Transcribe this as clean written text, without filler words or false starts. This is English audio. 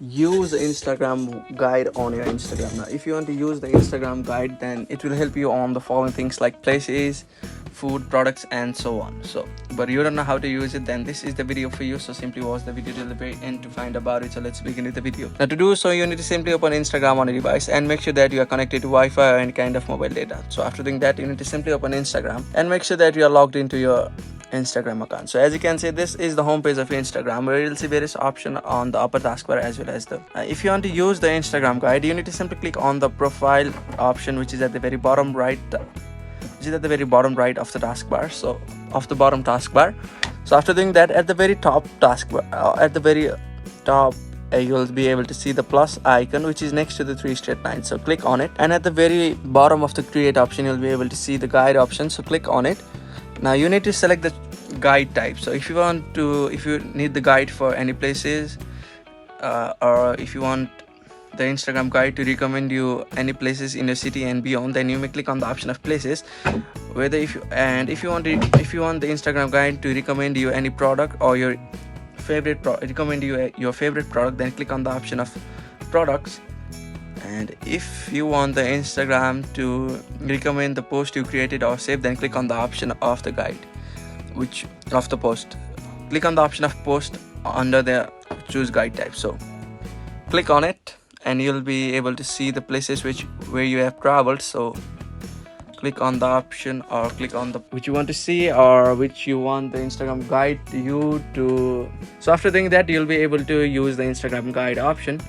use the Instagram guide on your Instagram. Now if you want to use the Instagram guide, then it will help you on the following things like places, food, products, and so on. So but you don't know how to use it, then this is the video for you. So simply watch the video till the very end to find about it. So let's begin with the video. Now to do so, you need to simply open Instagram on your device and make sure that you are connected to Wi-Fi or any kind of mobile data. So after doing that, you need to simply open Instagram and make sure that you are logged into your Instagram account. So as you can see, this is the home page of Instagram, where you'll see various options on the upper taskbar as well as the if you want to use the Instagram guide, you need to simply click on the profile option, which is at the very bottom right, of the taskbar. So of the bottom taskbar. So after doing that, at the very top taskbar, at the very top, you'll be able to see the plus icon, which is next to the three straight lines. So click on it, and at the very bottom of the create option, you'll be able to see the guide option. So click on it. Now you need to select the guide type. So if you need the guide for any places, or if you want the Instagram guide to recommend you any places in your city and beyond, then you may click on the option of places. If you want the Instagram guide to recommend you any product or your favorite product, then click on the option of products. And if you want the Instagram to recommend the post you created or saved, then click on the option of the guide, which of the post. Click on the option of post under the choose guide type. So click on it, and you'll be able to see the places where you have traveled. So click on the option, or click on the which you want to see, or which you want the Instagram guide to you to. So after doing that, you'll be able to use the Instagram guide option.